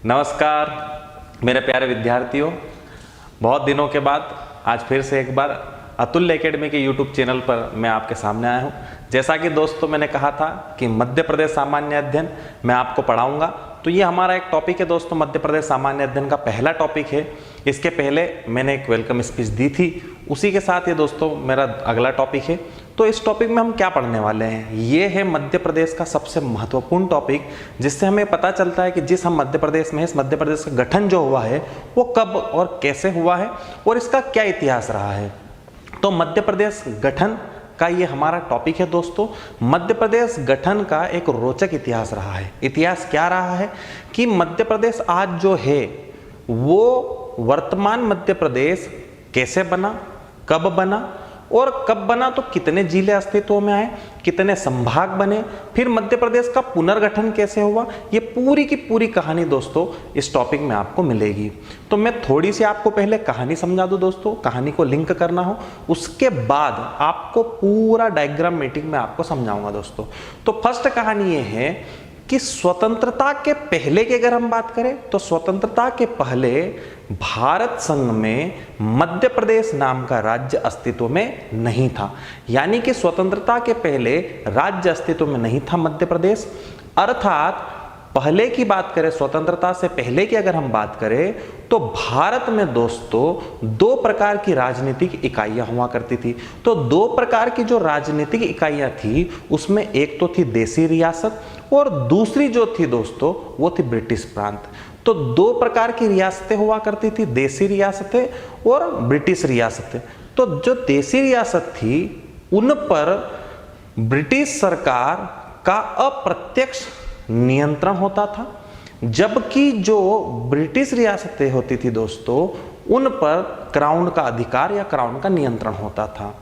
नमस्कार मेरे प्यारे विद्यार्थियों, बहुत दिनों के बाद आज फिर से एक बार अतुल्य एकेडमी के यूट्यूब चैनल पर मैं आपके सामने आया हूँ। जैसा कि दोस्तों मैंने कहा था कि मध्य प्रदेश सामान्य अध्ययन मैं आपको पढ़ाऊंगा, तो ये हमारा एक टॉपिक है दोस्तों। मध्य प्रदेश सामान्य अध्ययन का पहला टॉपिक है। इसके पहले मैंने एक वेलकम स्पीच दी थी, उसी के साथ ये दोस्तों मेरा अगला टॉपिक है। तो इस टॉपिक में हम क्या पढ़ने वाले हैं, ये है मध्य प्रदेश का सबसे महत्वपूर्ण टॉपिक, जिससे हमें पता चलता है कि जिस हम मध्य प्रदेश में, इस मध्य प्रदेश का गठन जो हुआ है वो कब और कैसे हुआ है और इसका क्या इतिहास रहा है। तो मध्य प्रदेश गठन का ये हमारा टॉपिक है दोस्तों। मध्य प्रदेश गठन का एक रोचक इतिहास रहा है। इतिहास क्या रहा है कि मध्य प्रदेश आज जो है वो वर्तमान मध्य प्रदेश कैसे बना, कब बना और कब बना, तो कितने जिले अस्तित्व में आए, कितने संभाग बने, फिर मध्य प्रदेश का पुनर्गठन कैसे हुआ, ये पूरी की पूरी कहानी दोस्तों इस टॉपिक में आपको मिलेगी। तो मैं थोड़ी सी आपको पहले कहानी समझा दूं दोस्तों, कहानी को लिंक करना हो, उसके बाद आपको पूरा डायग्राम मीटिंग में आपको समझाऊंगा दोस्तों। तो फर्स्ट कहानी ये है कि स्वतंत्रता के पहले की अगर हम बात करें तो स्वतंत्रता के पहले भारत संघ में मध्य प्रदेश नाम का राज्य अस्तित्व में नहीं था। यानी कि स्वतंत्रता के पहले राज्य अस्तित्व में नहीं था मध्य प्रदेश। अर्थात पहले की बात करें, स्वतंत्रता से पहले की अगर हम बात करें तो भारत में दोस्तों दो प्रकार की राजनीतिक इकाइयां हुआ करती थी। तो दो प्रकार की जो राजनीतिक इकाइयां थी उसमें एक तो थी देसी रियासत और दूसरी जो थी दोस्तों वो थी ब्रिटिश प्रांत। तो दो प्रकार की रियासतें हुआ करती थी, देसी रियासतें और ब्रिटिश रियासतें। तो जो देसी रियासत थी उन पर ब्रिटिश सरकार का अप्रत्यक्ष नियंत्रण होता था, जबकि जो ब्रिटिश रियासतें होती थी दोस्तों उन पर क्राउन का अधिकार या क्राउन का नियंत्रण होता था।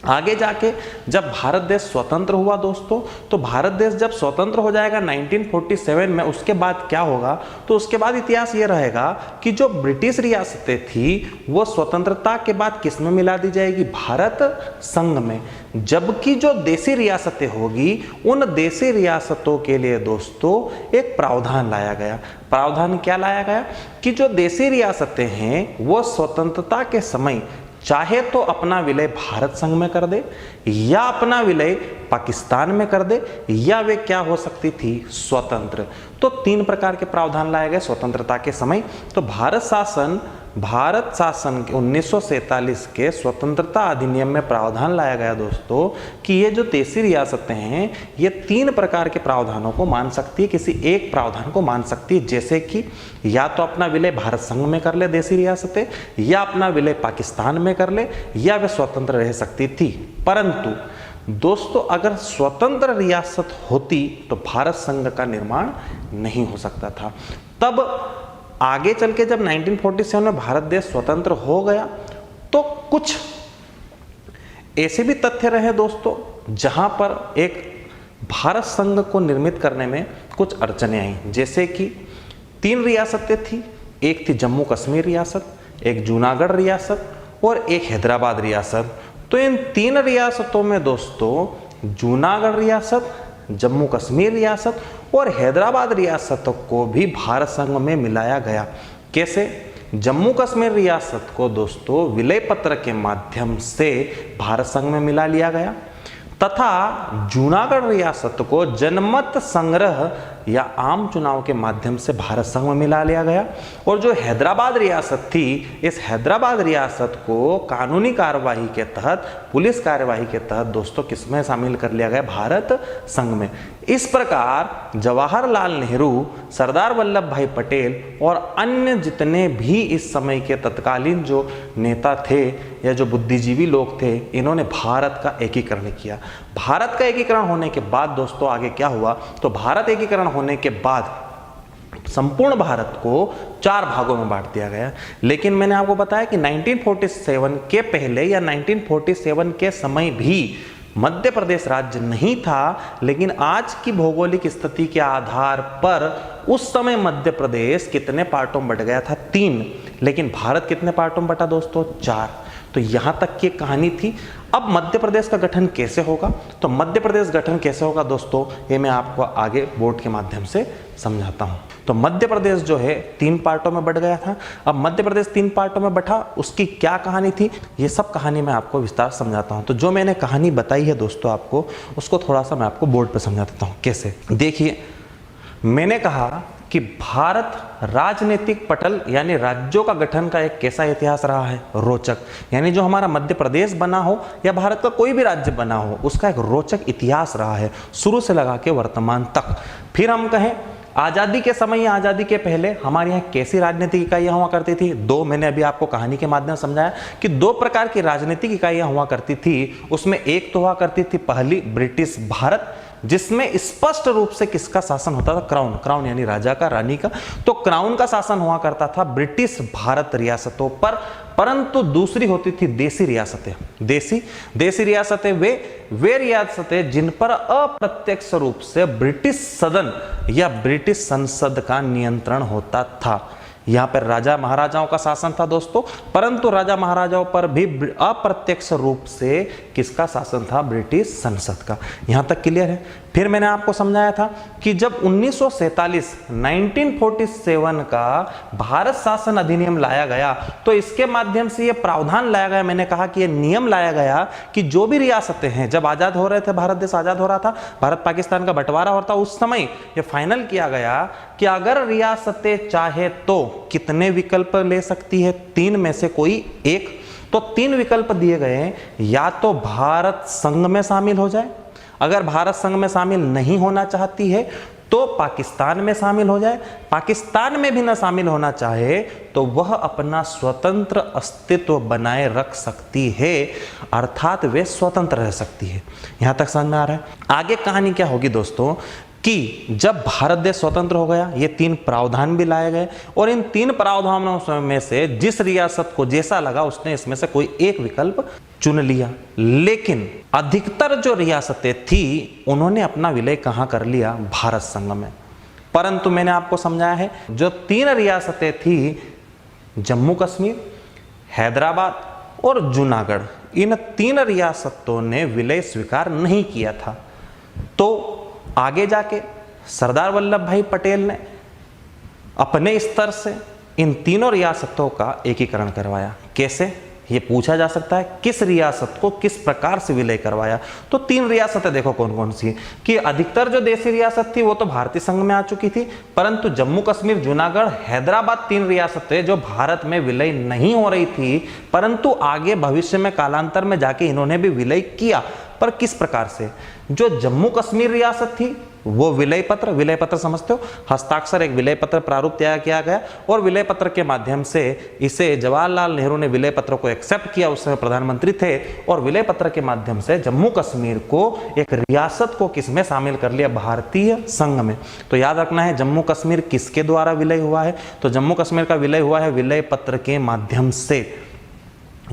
आगे जाके जब भारत देश स्वतंत्र हुआ दोस्तों, तो भारत देश जब स्वतंत्र हो जाएगा 1947 में, उसके बाद क्या होगा, तो उसके बाद इतिहास ये रहेगा कि जो ब्रिटिश रियासतें थी वो स्वतंत्रता के बाद किस में मिला दी जाएगी, भारत संघ में। जबकि जो देसी रियासतें होगी उन देसी रियासतों के लिए दोस्तों एक प्रावधान लाया गया। प्रावधान क्या लाया गया कि जो देसी रियासतें हैं वो स्वतंत्रता के समय चाहे तो अपना विलय भारत संघ में कर दे या अपना विलय पाकिस्तान में कर दे, या वे क्या हो सकती थी, स्वतंत्र। तो तीन प्रकार के प्रावधान लाए गए स्वतंत्रता के समय। तो भारत शासन के 1947 के स्वतंत्रता अधिनियम में प्रावधान लाया गया दोस्तों कि ये जो देसी रियासतें हैं ये तीन प्रकार के प्रावधानों को मान सकती है, किसी एक प्रावधान को मान सकती है। जैसे कि या तो अपना विलय भारत संघ में कर ले देसी रियासतें, या अपना विलय पाकिस्तान में कर ले, या वे स्वतंत्र रह सकती थी। परंतु दोस्तों अगर स्वतंत्र रियासत होती तो भारत संघ का निर्माण नहीं हो सकता था। तब आगे चल के जब 1947 में भारत देश स्वतंत्र हो गया तो कुछ ऐसे भी तथ्य रहे दोस्तों जहां पर एक भारत संघ को निर्मित करने में कुछ अड़चनें आई। जैसे कि तीन रियासतें थी, एक थी जम्मू कश्मीर रियासत, एक जूनागढ़ रियासत और एक हैदराबाद रियासत। तो इन तीन रियासतों में दोस्तों जूनागढ़ रियासत, जम्मू कश्मीर रियासत और हैदराबाद रियासत को भी भारत संघ में मिलाया गया। कैसे? जम्मू कश्मीर रियासत को दोस्तों विलय पत्र के माध्यम से भारत संघ में मिला लिया गया, तथा जूनागढ़ रियासत को जनमत संग्रह या आम चुनाव के माध्यम से भारत संघ में मिला लिया गया। और जो हैदराबाद रियासत थी, इस हैदराबाद रियासत को कानूनी कार्यवाही के तहत, पुलिस कार्यवाही के तहत दोस्तों किसमें शामिल कर लिया गया, भारत संघ में। इस प्रकार जवाहरलाल नेहरू, सरदार वल्लभ भाई पटेल और अन्य जितने भी इस समय के तत्कालीन जो नेता थे या जो बुद्धिजीवी लोग थे, इन्होंने भारत का एकीकरण किया। भारत का एकीकरण होने के बाद दोस्तों आगे क्या हुआ, तो भारत एकीकरण होने के बाद संपूर्ण भारत को चार भागों में बांट दिया गया। लेकिन मैंने आपको बताया कि 1947 के पहले या 1947 के समय भी मध्य प्रदेश राज्य नहीं था, लेकिन आज की भौगोलिक स्थिति के आधार पर उस समय मध्य प्रदेश कितने पार्टों में बट गया था, 3। लेकिन भारत कितने पार्टों में बटा दोस्तों, 4। तो यहां तक की कहानी थी। अब मध्य प्रदेश का गठन कैसे होगा, तो मध्य प्रदेश गठन कैसे होगा दोस्तों, ये मैं आपको आगे बोर्ड के माध्यम से समझाता हूं। तो मध्य प्रदेश जो है 3 पार्टों में बट गया था। अब मध्य प्रदेश 3 पार्टों में बटा, उसकी क्या कहानी थी, ये सब कहानी मैं आपको विस्तार समझाता हूं। तो जो मैंने कहानी बताई है दोस्तों आपको, उसको थोड़ा सा मैं आपको बोर्ड पर समझा देता हूं। कैसे, देखिए, मैंने कहा कि भारत राजनीतिक पटल यानी राज्यों का गठन का एक कैसा इतिहास रहा है, रोचक। यानी जो हमारा मध्य प्रदेश बना हो या भारत का कोई भी राज्य बना हो, उसका एक रोचक इतिहास रहा है शुरू से लगा के वर्तमान तक। फिर हम कहें आजादी के समय या आजादी के पहले हमारे यहाँ कैसी राजनीतिक इकाइयां हुआ करती थी। दो, मैंने अभी आपको कहानी के माध्यम से समझाया कि 2 प्रकार की राजनीतिक इकाइयां हुआ करती थी। उसमें एक तो हुआ करती थी पहली ब्रिटिश भारत, जिसमें स्पष्ट रूप से किसका शासन होता था, क्राउन, क्राउन यानी राजा का, रानी का। तो क्राउन का शासन हुआ करता था ब्रिटिश भारत रियासतों पर। परंतु दूसरी होती थी देसी रियासतें। देसी रियासतें वे रियासतें जिन पर अप्रत्यक्ष रूप से ब्रिटिश सदन या ब्रिटिश संसद का नियंत्रण होता था। यहां पर राजा महाराजाओं का शासन था दोस्तों, परंतु राजा महाराजाओं पर भी अप्रत्यक्ष रूप से किसका शासन था, ब्रिटिश संसद का। यहां तक क्लियर है। फिर मैंने आपको समझाया था कि जब 1947 का भारत शासन अधिनियम लाया गया, तो इसके माध्यम से यह प्रावधान लाया गया, मैंने कहा कि यह नियम लाया गया कि जो भी रियासतें हैं, जब आजाद हो रहे थे, भारत देश आजाद हो रहा था, भारत पाकिस्तान का बंटवारा होता, उस समय यह फाइनल किया गया कि अगर रियासतें चाहे तो कितने विकल्प ले सकती है, 3 में से कोई एक। तो 3 विकल्प दिए गए, या तो भारत संघ में शामिल हो जाए, अगर भारत संघ में शामिल नहीं होना चाहती है तो पाकिस्तान में शामिल हो जाए, पाकिस्तान में भी ना शामिल होना चाहे तो वह अपना स्वतंत्र अस्तित्व बनाए रख सकती है, अर्थात वे स्वतंत्र रह सकती है। यहां तक समझ में आ रहा है। आगे कहानी क्या होगी दोस्तों कि जब भारत देश स्वतंत्र हो गया, ये 3 प्रावधान भी लाए गए, और इन 3 प्रावधानों में से जिस रियासत को जैसा लगा उसने इसमें से कोई एक विकल्प चुन लिया। लेकिन अधिकतर जो रियासतें थी उन्होंने अपना विलय कहां कर लिया, भारत संघ में। परंतु मैंने आपको समझाया है, जो 3 रियासतें थी, जम्मू कश्मीर, हैदराबाद और जूनागढ़, इन 3 रियासतों ने विलय स्वीकार नहीं किया था। तो आगे जाके सरदार वल्लभ भाई पटेल ने अपने स्तर से इन तीनों रियासतों का एकीकरण करवाया। कैसे, ये पूछा जा सकता है, किस रियासत को किस प्रकार से विलय करवाया। तो 3 रियासतें देखो कौन कौन सी, कि अधिकतर जो देसी रियासत थी वो तो भारतीय संघ में आ चुकी थी, परंतु जम्मू कश्मीर, जूनागढ़, हैदराबाद 3 रियासतें जो भारत में विलय नहीं हो रही थी, परंतु आगे भविष्य में कालांतर में जाके इन्होंने भी विलय किया। पर किस प्रकार से, जो जम्मू कश्मीर रियासत थी वो विलय पत्र समझते हो, हस्ताक्षर एक विलय पत्र प्रारूप तैयार किया गया, और विलय पत्र के माध्यम से इसे जवाहरलाल नेहरू ने विलय पत्र को एक्सेप्ट किया, उस समय प्रधानमंत्री थे, और विलय पत्र के माध्यम से जम्मू कश्मीर को एक रियासत को किसमें शामिल कर लिया, भारतीय संघ में। तो याद रखना है जम्मू कश्मीर किसके द्वारा विलय हुआ है, तो जम्मू कश्मीर का विलय हुआ है विलय पत्र के माध्यम से।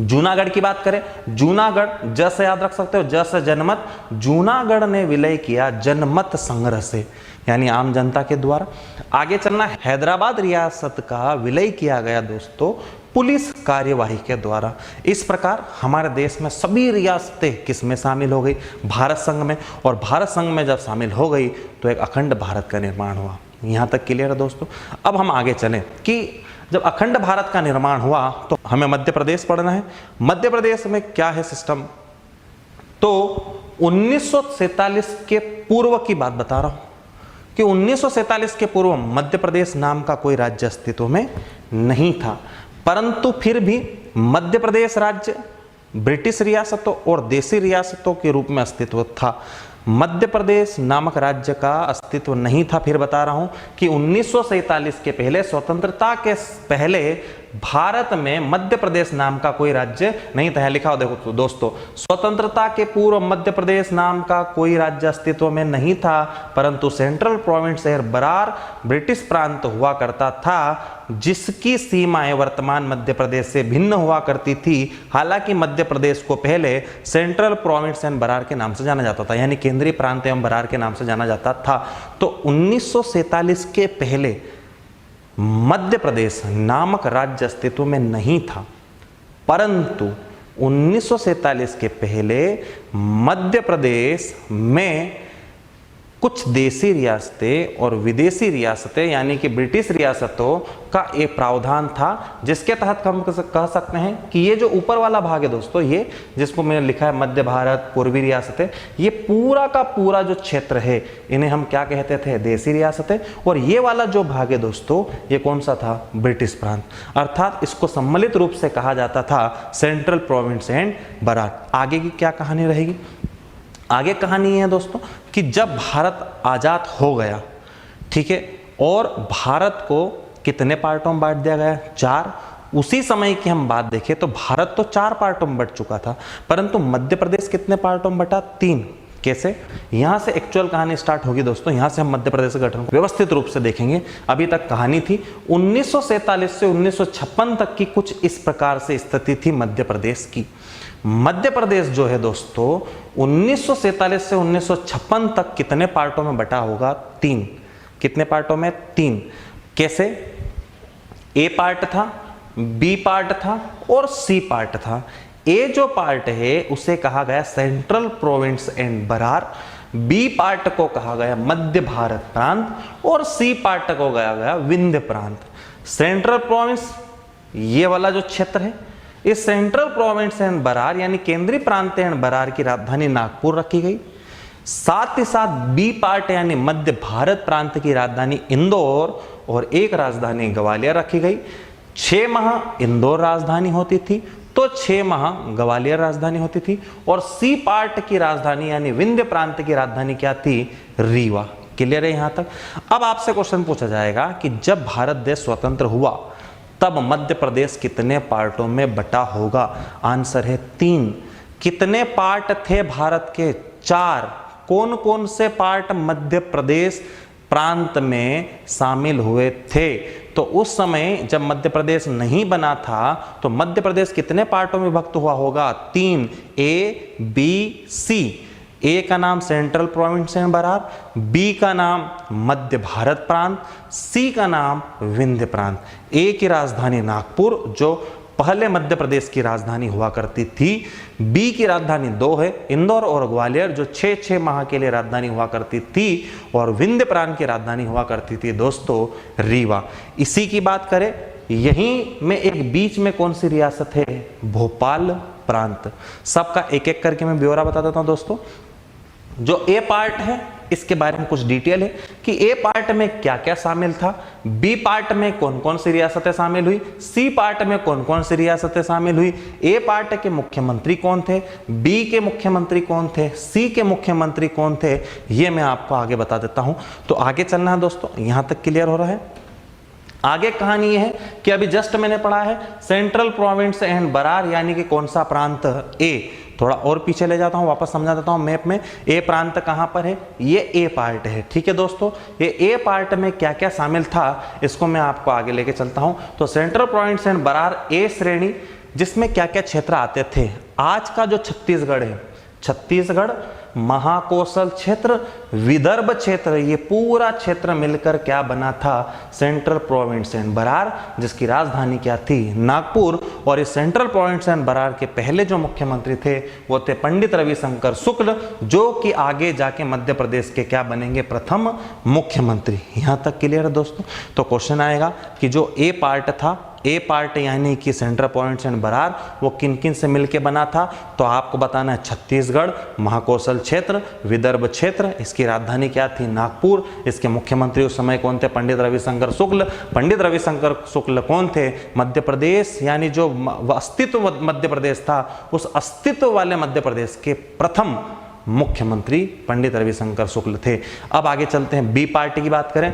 जूनागढ़ की बात करें, जूनागढ़ ज से याद रख सकते हो, ज से जनमत, जूनागढ़ ने विलय किया जनमत संग्रह से, यानी आम जनता के द्वारा। आगे चलना, हैदराबाद रियासत का विलय किया गया दोस्तों पुलिस कार्यवाही के द्वारा। इस प्रकार हमारे देश में सभी रियासतें किसमें शामिल हो गई, भारत संघ में, और भारत संघ में जब शामिल हो गई तो एक अखंड भारत का निर्माण हुआ। यहां तक क्लियर है दोस्तों। अब हम आगे चलें कि जब अखंड भारत का निर्माण हुआ तो हमें मध्य प्रदेश पढ़ना है। मध्य प्रदेश में क्या है सिस्टम, तो 1947 के पूर्व की बात बता रहा हूं कि 1947 के पूर्व मध्य प्रदेश नाम का कोई राज्य अस्तित्व में नहीं था, परंतु फिर भी मध्य प्रदेश राज्य ब्रिटिश रियासतों और देसी रियासतों के रूप में अस्तित्व था। मध्य प्रदेश नामक राज्य का अस्तित्व नहीं था। फिर बता रहा हूं कि 1947 के पहले, स्वतंत्रता के पहले भारत में मध्य प्रदेश नाम का कोई राज्य नहीं था। लिखा हो देखो दोस्तों, स्वतंत्रता के पूर्व मध्य प्रदेश नाम का कोई राज्य अस्तित्व में नहीं था, परंतु सेंट्रल प्रोविंस शहर बरार ब्रिटिश प्रांत हुआ करता था, जिसकी सीमाएं वर्तमान मध्य प्रदेश से भिन्न हुआ करती थी। हालांकि मध्य प्रदेश को पहले सेंट्रल प्रोविंस एंड बरार के नाम से जाना जाता था, यानी केंद्रीय प्रांत एवं बरार के नाम से जाना जाता था। तो 1947 के पहले मध्य प्रदेश नामक राज्य अस्तित्व में नहीं था, परंतु 1947 के पहले मध्य प्रदेश में कुछ देसी रियासतें और विदेशी रियासतें यानी कि ब्रिटिश रियासतों का एक प्रावधान था, जिसके तहत हम कह सकते हैं कि ये जो ऊपर वाला भाग है दोस्तों, ये जिसको मैंने लिखा है मध्य भारत, पूर्वी रियासतें, ये पूरा का पूरा जो क्षेत्र है इन्हें हम क्या कहते थे, देसी रियासतें। और ये वाला जो भाग है दोस्तों, ये कौन सा था, ब्रिटिश प्रांत, अर्थात इसको सम्मिलित रूप से कहा जाता था सेंट्रल प्रोविंस एंड बरार। आगे की क्या कहानी रहेगी, आगे कहानी है दोस्तों कि जब भारत आजाद हो गया, ठीक है, और भारत को कितने पार्टों में बांट दिया गया, 4। उसी समय की हम बात देखें तो भारत तो 4 पार्टों में बट चुका था, परंतु मध्य प्रदेश कितने पार्टों में बटा, 3। कैसे, यहां से एक्चुअल कहानी स्टार्ट होगी दोस्तों, यहां से हम मध्य प्रदेश के गठन को व्यवस्थित रूप से देखेंगे। अभी तक कहानी थी 1947 से 1956 तक की कुछ इस प्रकार से स्थिति थी मध्य प्रदेश की। मध्य प्रदेश जो है दोस्तों 1947 से 1956 तक कितने पार्टों में बटा होगा, 3। कितने पार्टों में, 3। कैसे, ए पार्ट था, बी पार्ट था और सी पार्ट था। ए जो पार्ट है उसे कहा गया central province and Berar, B part को कहा गया मध्य भारत प्रांत और सी पार्ट को कहा गया विंध्य प्रांत। सेंट्रल प्रोविंस ये वाला जो क्षेत्र है, इस सेंट्रल प्रोविंस एंड बरार यानी केंद्रीय प्रांत एंड बरार की राजधानी नागपुर रखी गई। साथ ही साथ बी पार्ट यानी मध्य भारत प्रांत की राजधानी इंदौर और एक राजधानी ग्वालियर रखी गई। 6 माह इंदौर राजधानी होती थी तो 6 माह ग्वालियर राजधानी होती थी। और सी पार्ट की राजधानी यानी विंध्य प्रांत की राजधानी क्या थी, रीवा। क्लियर है यहां तक। अब आपसे क्वेश्चन पूछा जाएगा कि जब भारत देश स्वतंत्र हुआ तब मध्य प्रदेश कितने पार्टों में बटा होगा, आंसर है 3। कितने पार्ट थे भारत के, 4। कौन कौन से पार्ट मध्य प्रदेश प्रांत में शामिल हुए थे, तो उस समय जब मध्य प्रदेश नहीं बना था तो मध्य प्रदेश कितने पार्टों में विभक्त हुआ होगा, 3, ए बी सी। ए का नाम central province and Berar, B का नाम मध्य भारत प्रांत, सी का नाम विंध्य प्रांत। ए की राजधानी नागपुर जो पहले मध्य प्रदेश की राजधानी हुआ करती थी, बी की राजधानी 2 है इंदौर और ग्वालियर जो 6 माह के लिए राजधानी हुआ करती थी, और विंध्य प्रांत की राजधानी हुआ करती थी दोस्तों रीवा। इसी की बात करें, यहीं में एक बीच में कौन सी रियासत है, भोपाल प्रांत। सबका एक एक करके मैं ब्यौरा बता देता हूं दोस्तों। जो ए पार्ट है इसके बारे में कुछ डिटेल है कि ए पार्ट में क्या क्या शामिल था, बी पार्ट में कौन कौन सी रियासतें शामिल हुई, सी पार्ट में कौन कौन सी रियासतें शामिल हुई, ए पार्ट के मुख्यमंत्री कौन थे, बी के मुख्यमंत्री कौन थे, सी के मुख्यमंत्री कौन थे, ये मैं आपको आगे बता देता हूं। तो आगे चलना है दोस्तों, यहां तक क्लियर हो रहा है। आगे कहानी यह है कि अभी जस्ट मैंने पढ़ा है सेंट्रल प्रोविंस एंड बरार यानी कि कौन सा प्रांत, ए। थोड़ा और पीछे ले जाता हूं, वापस समझा देता हूं मैप में। ए प्रांत कहां पर है, ये ए पार्ट है, ठीक है दोस्तों। ये ए पार्ट में क्या क्या शामिल था इसको मैं आपको आगे लेके चलता हूं। तो सेंट्रल प्रोविंस एंड बरार ए श्रेणी, जिसमें क्या क्या क्षेत्र आते थे। आज का जो छत्तीसगढ़ है, छत्तीसगढ़, महाकौशल क्षेत्र, विदर्भ क्षेत्र, ये पूरा क्षेत्र मिलकर क्या बना था, सेंट्रल प्रोविंस एंड बरार, जिसकी राजधानी क्या थी, नागपुर। और इस सेंट्रल प्रोविंस एंड बरार के पहले जो मुख्यमंत्री थे वो थे पंडित रविशंकर शुक्ल, जो कि आगे जाके मध्य प्रदेश के क्या बनेंगे, प्रथम मुख्यमंत्री। यहां तक क्लियर है दोस्तों। तो क्वेश्चन आएगा कि जो ए पार्ट था, ए पार्ट यानी कि सेंट्रल प्रोविंस एंड बरार, वो किन किन से मिलके बना था, तो आपको बताना है छत्तीसगढ़, महाकौशल क्षेत्र, विदर्भ क्षेत्र, इसकी राजधानी क्या थी, नागपुर। इसके मुख्यमंत्री उस समय कौन थे, पंडित रविशंकर शुक्ल। पंडित रविशंकर शुक्ल कौन थे, मध्य प्रदेश यानी जो अस्तित्व मध्य प्रदेश था, उस अस्तित्व वाले मध्य प्रदेश के प्रथम मुख्यमंत्री पंडित रविशंकर शुक्ल थे। अब आगे चलते हैं, बी पार्टी की बात करें।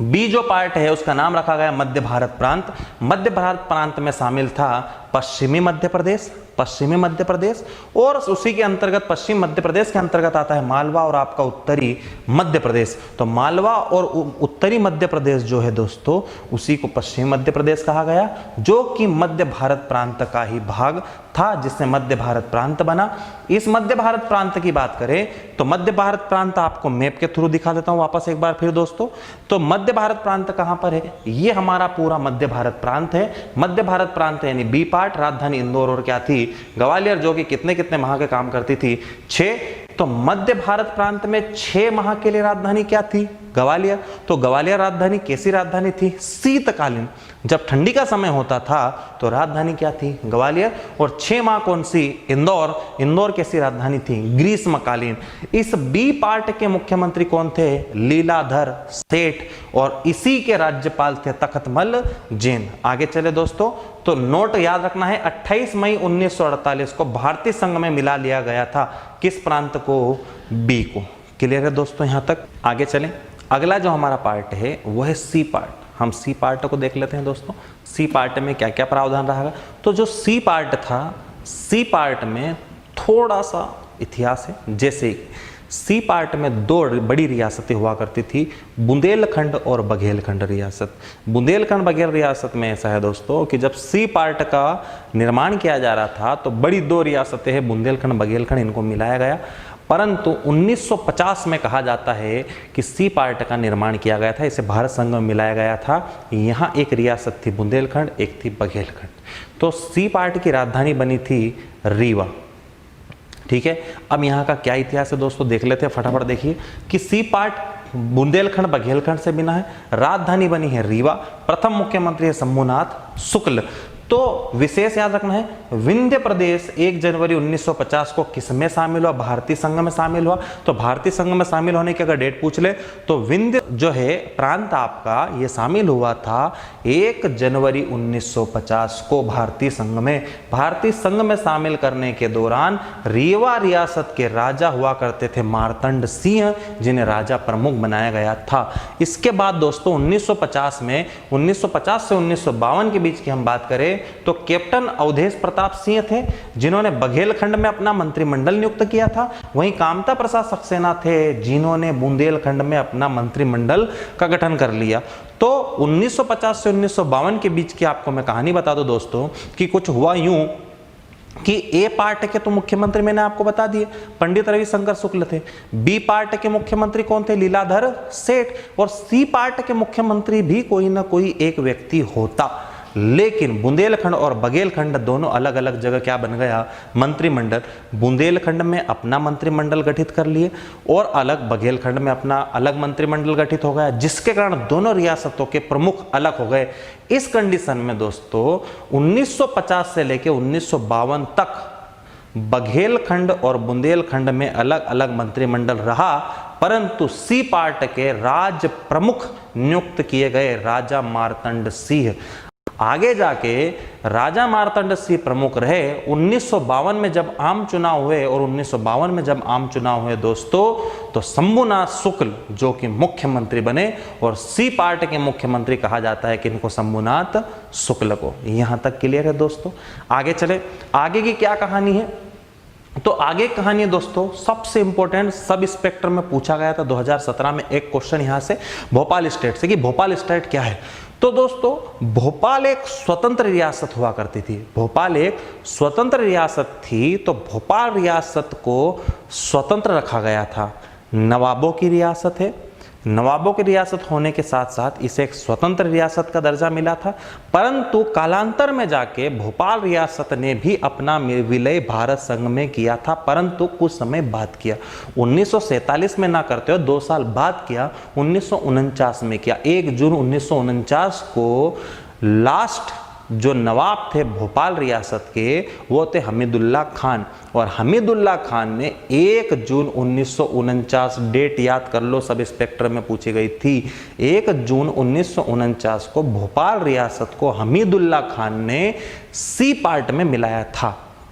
बी जो पार्ट है उसका नाम रखा गया मध्य भारत प्रांत। मध्य भारत प्रांत में शामिल था पश्चिमी मध्य प्रदेश, पश्चिमी मध्य प्रदेश, और उसी के अंतर्गत पश्चिम मध्य प्रदेश के अंतर्गत आता है मालवा और आपका उत्तरी मध्य प्रदेश। तो मालवा और उत्तरी मध्य प्रदेश जो है दोस्तों, उसी को पश्चिमी मध्य प्रदेश कहा गया, जो कि मध्य भारत प्रांत का ही भाग था, जिससे मध्य भारत प्रांत बना। इस मध्य भारत प्रांत की बात करें तो मध्य भारत प्रांत आपको मैप के थ्रू दिखा देता हूं वापस एक बार फिर दोस्तों। तो मध्य भारत प्रांत कहां पर है, ये हमारा पूरा मध्य भारत प्रांत है। मध्य भारत प्रांत यानी बी पार्ट, राजधानी इंदौर और क्या थी, ग्वालियर, जो कि कितने कितने माह के काम करती थी, 6। तो मध्य भारत प्रांत में 6 माह के लिए राजधानी क्या थी? ग्वालियर। तो ग्वालियर राजधानी कैसी राजधानी थी? शीतकालीन। जब ठंडी का समय होता था तो राजधानी क्या थी? ग्वालियर। और 6 माह कौन सी? इंदौर। इंदौर कैसी राजधानी थी? ग्रीष्मकालीन। इस बी पार्ट के मुख्यमंत्री कौन थे? लीलाधर सेठ। और इसी के राज्यपाल थे तख्तमल जैन। आगे चले दोस्तों, तो नोट याद रखना है, 28 मई 1948 को भारतीय संघ में मिला लिया गया था। किस प्रांत को? बी को। क्लियर है दोस्तों यहां तक? आगे चलें, अगला जो हमारा पार्ट है वो है सी पार्ट। हम सी पार्ट को देख लेते हैं दोस्तों। सी पार्ट में क्या क्या प्रावधान रहेगा? तो जो सी पार्ट था, सी पार्ट में थोड़ा सा इतिहास है। जैसे सी पार्ट में 2 बड़ी रियासतें हुआ करती थी, बुंदेलखंड और बघेलखंड रियासत। बुंदेलखंड बघेल रियासत में ऐसा है दोस्तों कि जब सी पार्ट का निर्माण किया जा रहा था तो बड़ी 2 रियासतें हैं, बुंदेलखंड बघेलखंड, इनको मिलाया गया। परंतु 1950 में कहा जाता है कि सी पार्ट का निर्माण किया गया था, इसे भारत संघ में मिलाया गया था। यहाँ एक रियासत थी बुंदेलखंड, एक थी बघेलखंड। तो सी पार्ट की राजधानी बनी थी रीवा। ठीक है, अब यहाँ का क्या इतिहास है दोस्तों देख लेते हैं, फटाफट देखिए कि सी पार्ट बुंदेलखंड बघेलखंड से बना है, राजधानी बनी है रीवा, प्रथम मुख्यमंत्री है शंभुनाथ शुक्ल। तो विशेष याद रखना है, विंध्य प्रदेश 1 जनवरी 1950 को किसमें शामिल हुआ? भारतीय संघ में शामिल हुआ। तो भारतीय संघ में शामिल होने की अगर डेट पूछ ले तो विंध्य जो है प्रांत आपका ये शामिल हुआ था 1 जनवरी 1950 को भारतीय संघ में। भारतीय संघ में शामिल करने के दौरान रीवा रियासत के राजा हुआ करते थे मार्तंड सिंह, जिन्हें राजा प्रमुख बनाया गया था। इसके बाद दोस्तों 1950 में 1950 से 1952 के बीच की हम बात करें तो कैप्टन अवधेश प्रताप सिंह थे, जिन्होंने बघेलखंड में अपना मंत्रिमंडल नियुक्त किया था। वहीं कामता प्रसाद सक्सेना थे, जिन्होंने बुंदेलखंड में अपना मंत्रिमंडल का गठन कर लिया। तो 1950 से 1952 के बीच की आपको मैं कहानी बता दूं दोस्तों कि कुछ हुआ यूं कि ए पार्ट के तो मुख्यमंत्री मैंने आपको बता दिए, पंडित रविशंकर शुक्ल थे। बी पार्ट के मुख्यमंत्री कौन थे? लीलाधर सेठ। और सी पार्ट के मुख्यमंत्री भी कोई ना कोई एक व्यक्ति होता। लेकिन बुंदेलखंड और बघेलखंड दोनों अलग अलग जगह क्या बन गया? मंत्रिमंडल। बुंदेलखंड में अपना मंत्रिमंडल गठित कर लिए और अलग बघेलखंड में अपना अलग मंत्रिमंडल गठित हो गया, जिसके कारण दोनों रियासतों के प्रमुख अलग हो गए। इस कंडीशन में दोस्तों 1950 से लेकर 1952 तक बघेलखंड और बुंदेलखंड में अलग अलग मंत्रिमंडल रहा, परंतु सी पार्ट के राज प्रमुख नियुक्त किए गए राजा मार्तंड सिंह। आगे जाके राजा मार्तंड सिंह प्रमुख रहे। 1952 में जब आम चुनाव हुए और 1952 में जब आम चुनाव हुए दोस्तों तो शंभुनाथ शुक्ल जो कि मुख्यमंत्री बने, और सी पार्ट के मुख्यमंत्री कहा जाता है कि इनको शंभुनाथ शुक्ल को। यहां तक क्लियर है दोस्तों? आगे चले, आगे की क्या कहानी है? तो आगे कहानी है दोस्तों सबसे इंपॉर्टेंट, सब इंस्पेक्टर में पूछा गया था 2017 में एक क्वेश्चन यहां से भोपाल स्टेट से कि भोपाल स्टेट क्या है। तो दोस्तों भोपाल एक स्वतंत्र रियासत हुआ करती थी। भोपाल एक स्वतंत्र रियासत थी, तो भोपाल रियासत को स्वतंत्र रखा गया था। नवाबों की रियासत है, नवाबों की रियासत होने के साथ साथ इसे एक स्वतंत्र रियासत का दर्जा मिला था। परंतु कालांतर में जाके भोपाल रियासत ने भी अपना विलय भारत संघ में किया था, परंतु कुछ समय बाद किया। 1947 में ना करते हुए 2 साल बाद किया, 1949 में किया। 1 जून 1949 को लास्ट जो नवाब थे भोपाल रियासत के वो थे हमीदुल्ला खान, और हमीदुल्ला खान ने 1 जून 1949, डेट याद कर लो, सब इंस्पेक्टर में पूछी गई थी, 1 जून 1949 को भोपाल रियासत को हमीदुल्ला खान ने सी पार्ट में मिलाया था।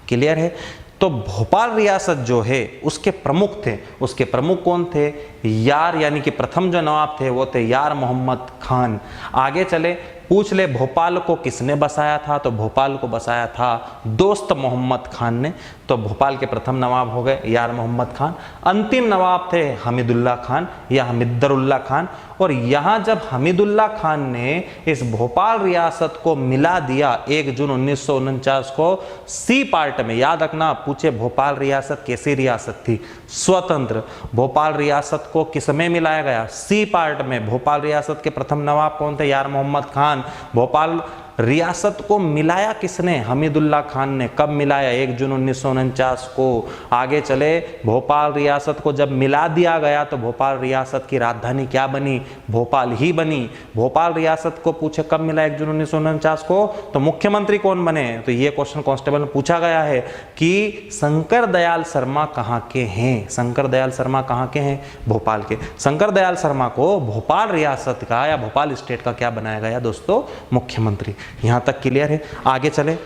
क्लियर है? तो भोपाल रियासत जो है उसके प्रमुख थे, उसके प्रमुख कौन थे? यार, यानी कि प्रथम जो नवाब थे वो थे यार मोहम्मद खान। आगे चले, पूछ ले भोपाल को किसने बसाया था? तो भोपाल को बसाया था दोस्त मोहम्मद खान ने। तो भोपाल के प्रथम नवाब हो गए यार मोहम्मद खान। अंतिम नवाब थे हमीदुल्ला खान या हमीदरुल्ला खान। और यहाँ जब हमीदुल्ला खान ने इस भोपाल रियासत को मिला दिया 1 जून 1949 को सी पार्ट में, याद रखना पूछे भोपाल रियासत कैसी रियासत थी? स्वतंत्र। भोपाल रियासत को किसमें मिलाया गया? सी पार्ट में। भोपाल रियासत के प्रथम नवाब कौन थे? यार मोहम्मद खान। भोपाल रियासत को मिलाया किसने? हमीदुल्लाह खान ने। कब मिलाया? 1 जून 1949 को। आगे चले, भोपाल रियासत को जब मिला दिया गया तो भोपाल रियासत की राजधानी क्या बनी? भोपाल ही बनी। भोपाल रियासत को पूछे कब मिला 1 जून 1949 को, तो मुख्यमंत्री कौन बने? तो ये क्वेश्चन कांस्टेबल में पूछा गया है कि शंकर दयाल शर्मा कहाँ के हैं? शंकर दयाल शर्मा कहाँ के हैं? भोपाल के। शंकर दयाल शर्मा को भोपाल रियासत का या भोपाल स्टेट का क्या बनाया गया दोस्तों? मुख्यमंत्री। यहां तक क्लियर है? आगे चले,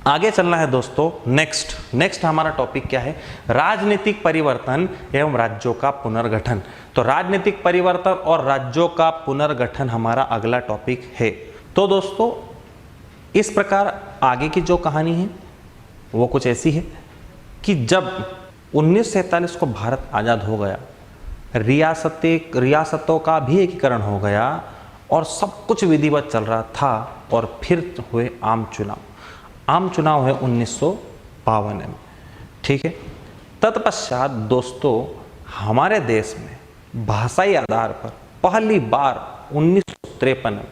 आगे चलना है दोस्तों। नेक्स्ट हमारा टॉपिक क्या है? राजनीतिक परिवर्तन एवं राज्यों का पुनर्गठन। तो राजनीतिक परिवर्तन और राज्यों का पुनर्गठन हमारा अगला टॉपिक है। तो दोस्तों इस प्रकार आगे की जो कहानी है वो कुछ ऐसी है कि जब 1947 को भारत आज़ाद हो गया, रियासतों का भी एकीकरण हो गया और सब कुछ विधिवत चल रहा था, और फिर हुए आम चुनाव हुए 1952 में। ठीक है। तत्पश्चात दोस्तों हमारे देश में भाषाई आधार पर पहली बार 1953 में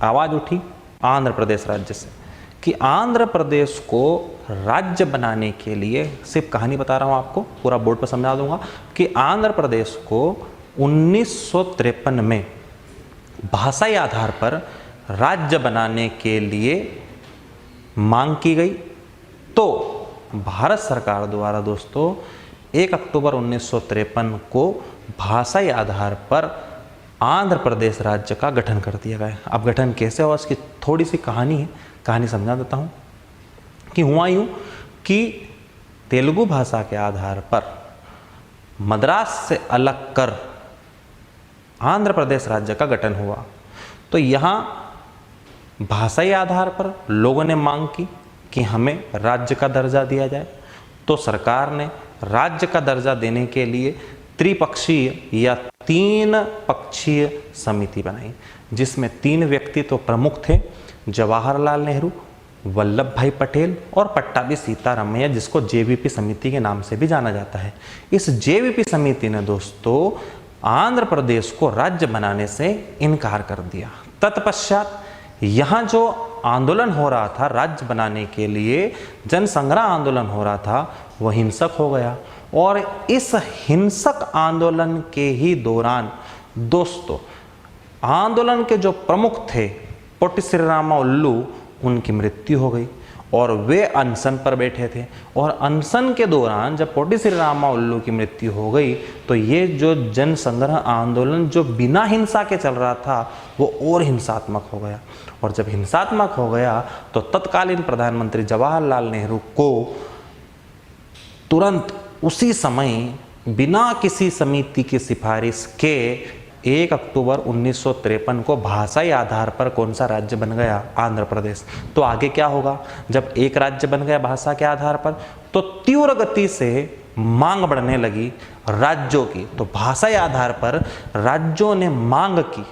आवाज़ उठी आंध्र प्रदेश राज्य से कि आंध्र प्रदेश को राज्य बनाने के लिए, सिर्फ कहानी बता रहा हूँ आपको, पूरा बोर्ड पर समझा दूंगा, कि आंध्र प्रदेश को 1953 में भाषाई आधार पर राज्य बनाने के लिए मांग की गई। तो भारत सरकार द्वारा दोस्तों 1 अक्टूबर 1953 को भाषाई आधार पर आंध्र प्रदेश राज्य का गठन कर दिया गया। अब गठन कैसे हुआ इसकी थोड़ी सी कहानी है, कहानी समझा देता हूँ कि हुआ यूँ कि तेलुगु भाषा के आधार पर मद्रास से अलग कर आंध्र प्रदेश राज्य का गठन हुआ। तो यहाँ भाषाई आधार पर लोगों ने मांग की कि हमें राज्य का दर्जा दिया जाए। तो सरकार ने राज्य का दर्जा देने के लिए त्रिपक्षीय या 3 पक्षीय समिति बनाई, जिसमें 3 व्यक्ति तो प्रमुख थे, जवाहरलाल नेहरू, वल्लभ भाई पटेल और पट्टाभी सीतारामैया, जिसको जेवीपी समिति के नाम से भी जाना जाता है। इस जेवीपी समिति ने दोस्तों आंध्र प्रदेश को राज्य बनाने से इनकार कर दिया। तत्पश्चात यहाँ जो आंदोलन हो रहा था राज्य बनाने के लिए, जनसंग्रह आंदोलन हो रहा था, वह हिंसक हो गया। और इस हिंसक आंदोलन के ही दौरान दोस्तों आंदोलन के जो प्रमुख थे पोटी श्रीरामालू, उनकी मृत्यु हो गई और वे अनशन पर बैठे थे। और अनशन के दौरान जब पोटी श्रीरामालू की मृत्यु हो गई तो ये जो जनसंग्रह आंदोलन जो बिना हिंसा के चल रहा था वो और हिंसात्मक हो गया। और जब हिंसात्मक हो गया तो तत्कालीन प्रधानमंत्री जवाहरलाल नेहरू को तुरंत उसी समय बिना किसी समिति की सिफारिश के 1 अक्टूबर 1953 को भाषाई आधार पर कौन सा राज्य बन गया? आंध्र प्रदेश। तो आगे क्या होगा? जब एक राज्य बन गया भाषा के आधार पर तो तीव्र गति से मांग बढ़ने लगी राज्यों की। तो भाषाई आधार पर राज्यों ने मांग की